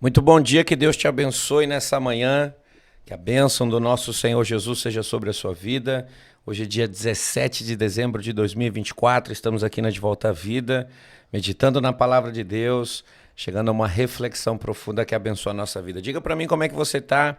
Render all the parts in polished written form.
Muito bom dia, que Deus te abençoe nessa manhã, que a bênção do nosso Senhor Jesus seja sobre a sua vida. Hoje é dia 17 de dezembro de 2024, estamos aqui na De Volta à Vida, meditando na Palavra de Deus, chegando a uma reflexão profunda que abençoa a nossa vida. Diga para mim como é que você está,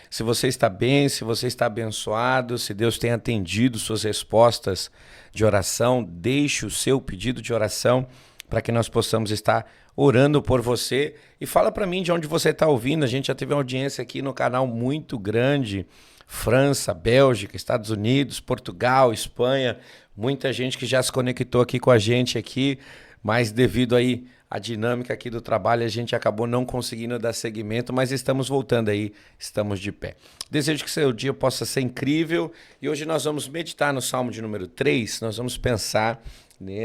se você está bem, se você está abençoado, se Deus tem atendido suas respostas de oração. Deixe o seu pedido de oração para que nós possamos estar orando por você. E fala para mim de onde você está ouvindo. A gente já teve uma audiência aqui no canal muito grande, França, Bélgica, Estados Unidos, Portugal, Espanha, muita gente que já se conectou aqui com a gente aqui, mas devido aí à dinâmica aqui do trabalho, a gente acabou não conseguindo dar seguimento, mas estamos voltando aí, estamos de pé. Desejo que seu dia possa ser incrível e hoje nós vamos meditar no Salmo de número 3, nós vamos pensar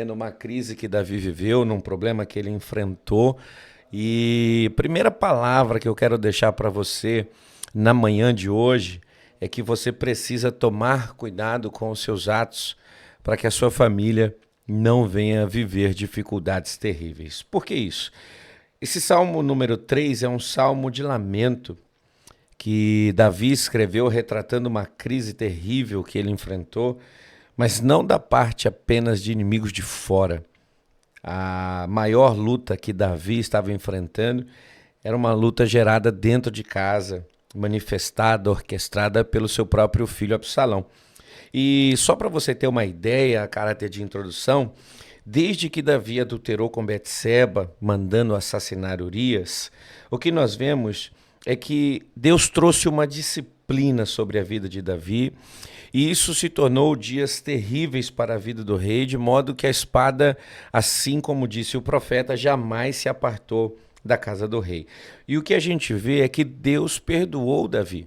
numa crise que Davi viveu, num problema que ele enfrentou. E a primeira palavra que eu quero deixar para você na manhã de hoje é que você precisa tomar cuidado com os seus atos para que a sua família não venha viver dificuldades terríveis. Por que isso? Esse Salmo número 3 é um salmo de lamento que Davi escreveu retratando uma crise terrível que ele enfrentou, mas não da parte apenas de inimigos de fora. A maior luta que Davi estava enfrentando era uma luta gerada dentro de casa, manifestada, orquestrada pelo seu próprio filho Absalão. E só para você ter uma ideia, a caráter de introdução, desde que Davi adulterou com Betseba, mandando assassinar Urias, o que nós vemos é que Deus trouxe uma disciplina sobre a vida de Davi, e isso se tornou dias terríveis para a vida do rei, de modo que a espada, assim como disse o profeta, jamais se apartou da casa do rei. E o que a gente vê é que Deus perdoou Davi,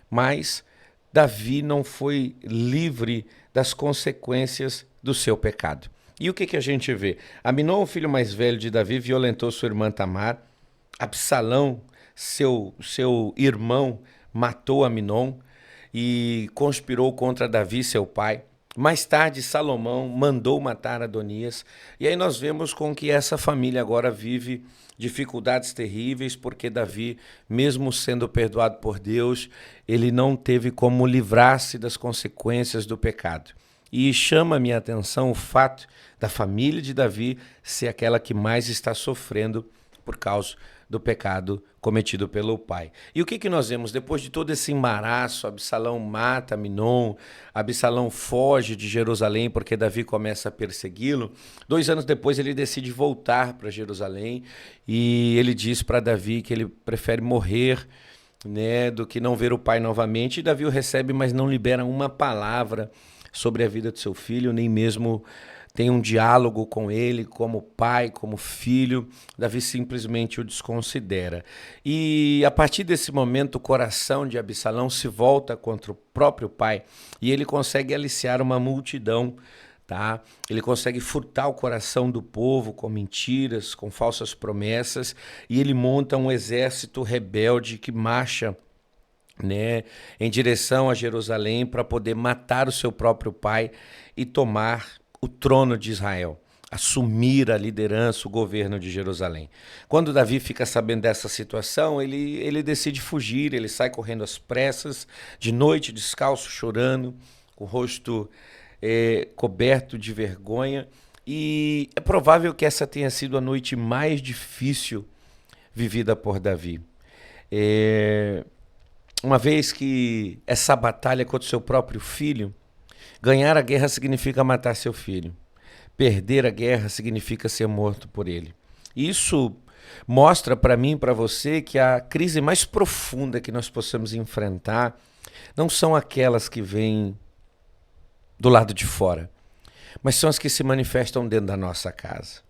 mas Davi não foi livre das consequências do seu pecado. E o que a gente vê? Aminon, o filho mais velho de Davi, violentou sua irmã Tamar. Absalão, seu irmão, matou Aminon e conspirou contra Davi, seu pai. Mais tarde, Salomão mandou matar Adonias. E aí nós vemos com que essa família agora vive dificuldades terríveis, porque Davi, mesmo sendo perdoado por Deus, ele não teve como livrar-se das consequências do pecado. E chama a minha atenção o fato da família de Davi ser aquela que mais está sofrendo por causa do pecado cometido pelo pai. E o que nós vemos? Depois de todo esse embaraço, Absalão mata Aminon, Absalão foge de Jerusalém porque Davi começa a persegui-lo. 2 anos depois ele decide voltar para Jerusalém e ele diz para Davi que ele prefere morrer, do que não ver o pai novamente. E Davi o recebe, mas não libera uma palavra sobre a vida de seu filho, nem mesmo tem um diálogo com ele como pai, como filho. Davi simplesmente o desconsidera. E a partir desse momento o coração de Absalão se volta contra o próprio pai e ele consegue aliciar uma multidão, tá? Ele consegue furtar o coração do povo com mentiras, com falsas promessas, e ele monta um exército rebelde que marcha em direção a Jerusalém para poder matar o seu próprio pai e tomar o trono de Israel, assumir a liderança, o governo de Jerusalém. Quando Davi fica sabendo dessa situação, ele decide fugir, ele sai correndo às pressas, de noite, descalço, chorando, com o rosto coberto de vergonha, e é provável que essa tenha sido a noite mais difícil vivida por Davi. Uma vez que essa batalha contra o seu próprio filho, ganhar a guerra significa matar seu filho. Perder a guerra significa ser morto por ele. Isso mostra para mim e para você que a crise mais profunda que nós possamos enfrentar não são aquelas que vêm do lado de fora, mas são as que se manifestam dentro da nossa casa.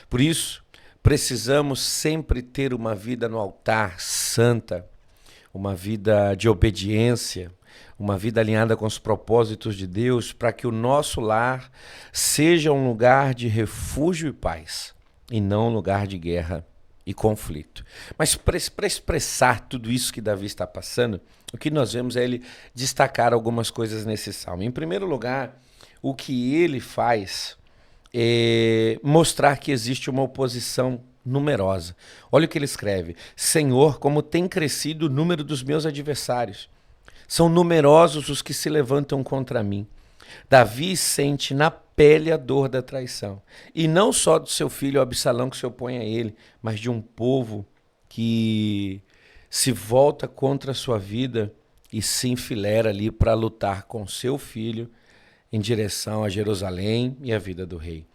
Por isso, precisamos sempre ter uma vida no altar santa, uma vida de obediência, uma vida alinhada com os propósitos de Deus, para que o nosso lar seja um lugar de refúgio e paz, e não um lugar de guerra e conflito. Mas para expressar tudo isso que Davi está passando, o que nós vemos é ele destacar algumas coisas nesse salmo. Em primeiro lugar, o que ele faz é mostrar que existe uma oposição numerosa. Olha o que ele escreve: Senhor, como tem crescido o número dos meus adversários. São numerosos os que se levantam contra mim. Davi sente na pele a dor da traição. E não só do seu filho Absalão que se opõe a ele, mas de um povo que se volta contra a sua vida e se enfileira ali para lutar com seu filho em direção a Jerusalém e a vida do rei.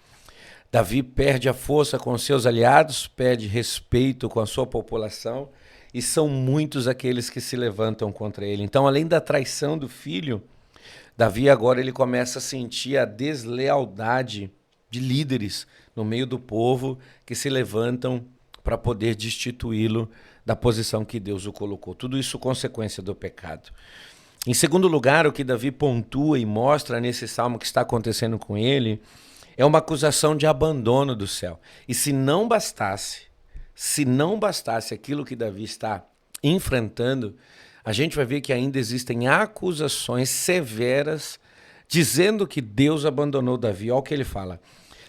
Davi perde a força com seus aliados, perde respeito com a sua população, e são muitos aqueles que se levantam contra ele. Então, além da traição do filho, Davi agora ele começa a sentir a deslealdade de líderes no meio do povo que se levantam para poder destituí-lo da posição que Deus o colocou. Tudo isso consequência do pecado. Em segundo lugar, o que Davi pontua e mostra nesse salmo que está acontecendo com ele é uma acusação de abandono do céu. E se não bastasse aquilo que Davi está enfrentando, a gente vai ver que ainda existem acusações severas dizendo que Deus abandonou Davi. Olha o que ele fala: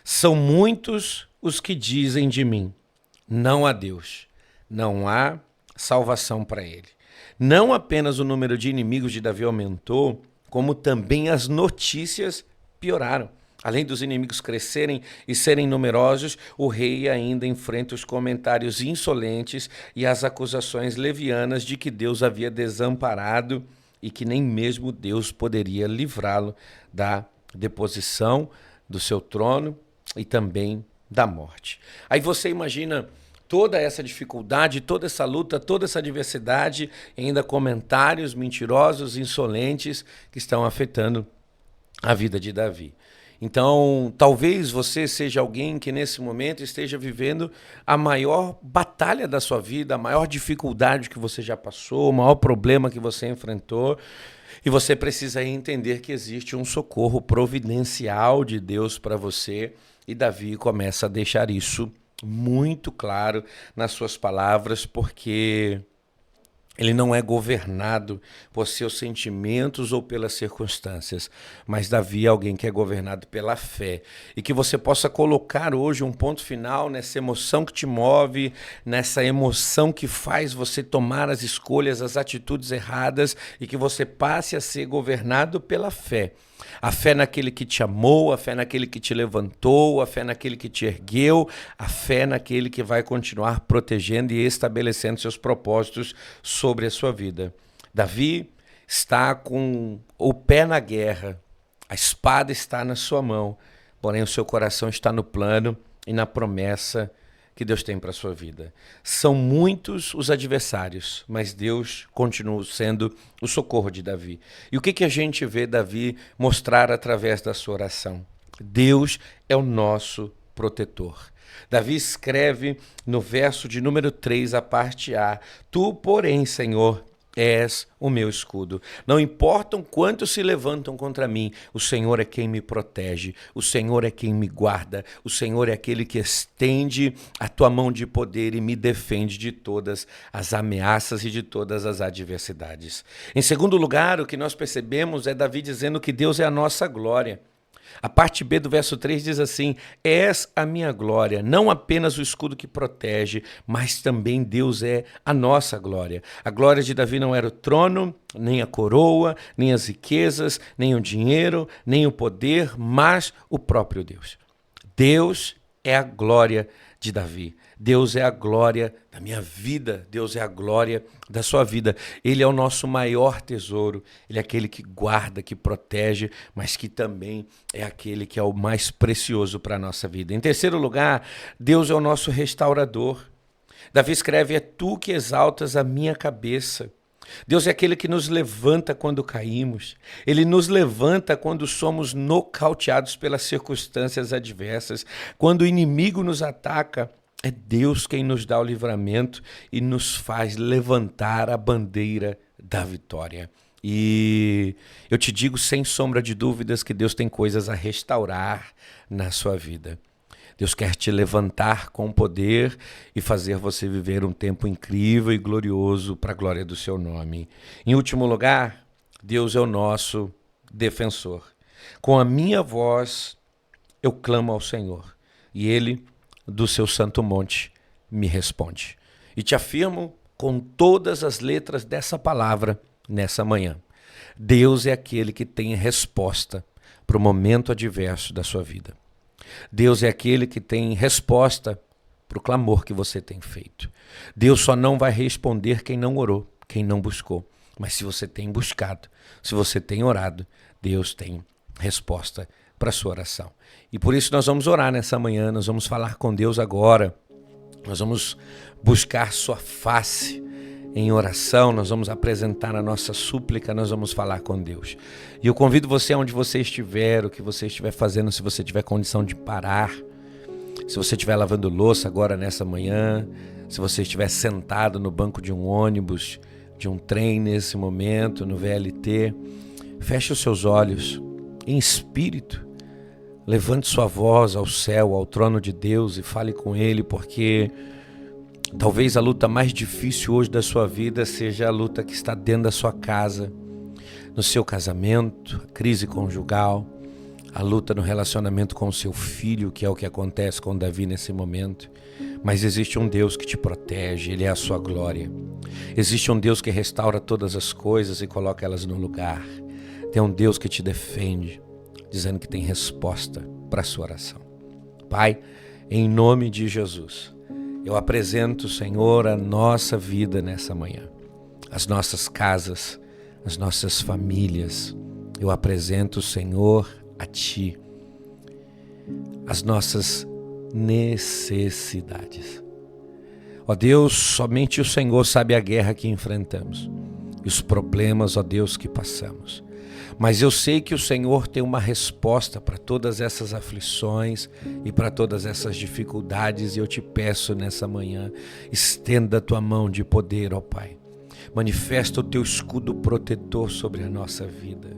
são muitos os que dizem de mim, não há Deus, não há salvação para ele. Não apenas o número de inimigos de Davi aumentou, como também as notícias pioraram. Além dos inimigos crescerem e serem numerosos, o rei ainda enfrenta os comentários insolentes e as acusações levianas de que Deus havia desamparado e que nem mesmo Deus poderia livrá-lo da deposição do seu trono e também da morte. Aí você imagina toda essa dificuldade, toda essa luta, toda essa adversidade, e ainda comentários mentirosos, insolentes, que estão afetando a vida de Davi. Então, talvez você seja alguém que nesse momento esteja vivendo a maior batalha da sua vida, a maior dificuldade que você já passou, o maior problema que você enfrentou, e você precisa entender que existe um socorro providencial de Deus para você, e Davi começa a deixar isso muito claro nas suas palavras, porque ele não é governado por seus sentimentos ou pelas circunstâncias, mas Davi é alguém que é governado pela fé. E que você possa colocar hoje um ponto final nessa emoção que te move, nessa emoção que faz você tomar as escolhas, as atitudes erradas, e que você passe a ser governado pela fé. A fé naquele que te amou, a fé naquele que te levantou, a fé naquele que te ergueu, a fé naquele que vai continuar protegendo e estabelecendo seus propósitos sobre a sua vida. Davi está com o pé na guerra, a espada está na sua mão, porém o seu coração está no plano e na promessa que Deus tem para a sua vida. São muitos os adversários, mas Deus continua sendo o socorro de Davi. E o que a gente vê Davi mostrar através da sua oração? Deus é o nosso protetor. Davi escreve no verso de número 3, a parte A: Tu, porém, Senhor, és o meu escudo. Não importam quantos se levantam contra mim, o Senhor é quem me protege, o Senhor é quem me guarda, o Senhor é aquele que estende a tua mão de poder e me defende de todas as ameaças e de todas as adversidades. Em segundo lugar, o que nós percebemos é Davi dizendo que Deus é a nossa glória. A parte B do verso 3 diz assim: És a minha glória, não apenas o escudo que protege, mas também Deus é a nossa glória. A glória de Davi não era o trono, nem a coroa, nem as riquezas, nem o dinheiro, nem o poder, mas o próprio Deus. Deus é a glória de Davi. Deus é a glória da minha vida, Deus é a glória da sua vida. Ele é o nosso maior tesouro, ele é aquele que guarda, que protege, mas que também é aquele que é o mais precioso para a nossa vida. Em terceiro lugar, Deus é o nosso restaurador. Davi escreve: É tu que exaltas a minha cabeça. Deus é aquele que nos levanta quando caímos. Ele nos levanta quando somos nocauteados pelas circunstâncias adversas. Quando o inimigo nos ataca, é Deus quem nos dá o livramento e nos faz levantar a bandeira da vitória. E eu te digo sem sombra de dúvidas que Deus tem coisas a restaurar na sua vida. Deus quer te levantar com poder e fazer você viver um tempo incrível e glorioso para a glória do seu nome. Em último lugar, Deus é o nosso defensor. Com a minha voz eu clamo ao Senhor, e Ele, do seu santo monte, me responde. E te afirmo com todas as letras dessa palavra nessa manhã. Deus é aquele que tem resposta para o momento adverso da sua vida. Deus é aquele que tem resposta para o clamor que você tem feito. Deus só não vai responder quem não orou, quem não buscou. Mas se você tem buscado, se você tem orado, Deus tem resposta para a sua oração. E por isso nós vamos orar nessa manhã, nós vamos falar com Deus agora. Nós vamos buscar sua face em oração, nós vamos apresentar a nossa súplica, nós vamos falar com Deus. E eu convido você, onde você estiver, o que você estiver fazendo, se você tiver condição de parar, se você estiver lavando louça agora nessa manhã, se você estiver sentado no banco de um ônibus, de um trem nesse momento, no VLT, feche os seus olhos em espírito, levante sua voz ao céu, ao trono de Deus e fale com Ele, porque talvez a luta mais difícil hoje da sua vida seja a luta que está dentro da sua casa, no seu casamento, a crise conjugal, a luta no relacionamento com o seu filho, que é o que acontece com Davi nesse momento. Mas existe um Deus que te protege, Ele é a sua glória. Existe um Deus que restaura todas as coisas e coloca elas no lugar. Tem um Deus que te defende, dizendo que tem resposta para a sua oração. Pai, em nome de Jesus, eu apresento, Senhor, a nossa vida nessa manhã, as nossas casas, as nossas famílias. Eu apresento, Senhor, a Ti, as nossas necessidades. Ó Deus, somente o Senhor sabe a guerra que enfrentamos e os problemas, ó Deus, que passamos. Mas eu sei que o Senhor tem uma resposta para todas essas aflições e para todas essas dificuldades, e eu te peço nessa manhã, estenda a tua mão de poder, ó Pai. Manifesta o teu escudo protetor sobre a nossa vida.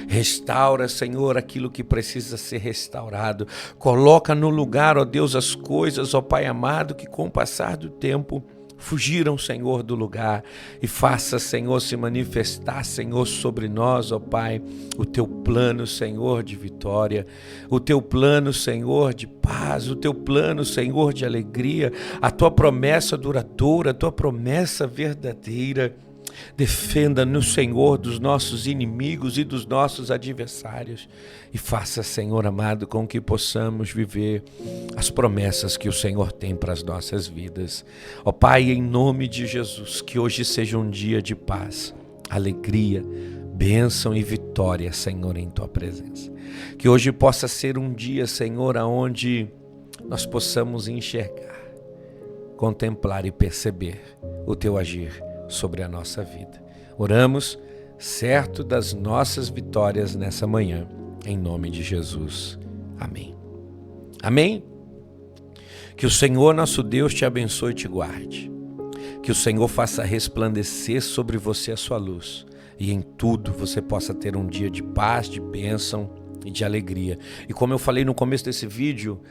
Restaura, Senhor, aquilo que precisa ser restaurado. Coloca no lugar, ó Deus, as coisas, ó Pai amado, que com o passar do tempo fugiram, Senhor, do lugar, e faça, Senhor, se manifestar, Senhor, sobre nós, ó Pai, o teu plano, Senhor, de vitória, o teu plano, Senhor, de paz, o teu plano, Senhor, de alegria, a tua promessa duradoura, a tua promessa verdadeira. Defenda-nos, Senhor, dos nossos inimigos e dos nossos adversários, e faça, Senhor amado, com que possamos viver as promessas que o Senhor tem para as nossas vidas. Ó Pai, em nome de Jesus, que hoje seja um dia de paz, alegria, bênção e vitória, Senhor, em Tua presença. Que hoje possa ser um dia, Senhor, aonde nós possamos enxergar, contemplar e perceber o Teu agir sobre a nossa vida. Oramos certo das nossas vitórias nessa manhã, em nome de Jesus. Amém. Amém? Que o Senhor nosso Deus te abençoe e te guarde. Que o Senhor faça resplandecer sobre você a sua luz, e em tudo você possa ter um dia de paz, de bênção e de alegria. E como eu falei no começo desse vídeo,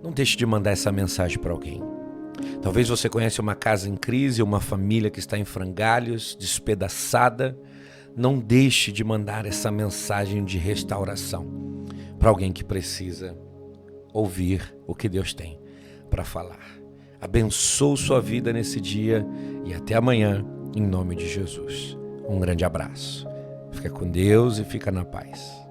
não deixe de mandar essa mensagem para alguém. Talvez você conheça uma casa em crise, uma família que está em frangalhos, despedaçada. Não deixe de mandar essa mensagem de restauração para alguém que precisa ouvir o que Deus tem para falar. Abençoe sua vida nesse dia e até amanhã, em nome de Jesus. Um grande abraço. Fica com Deus e fica na paz.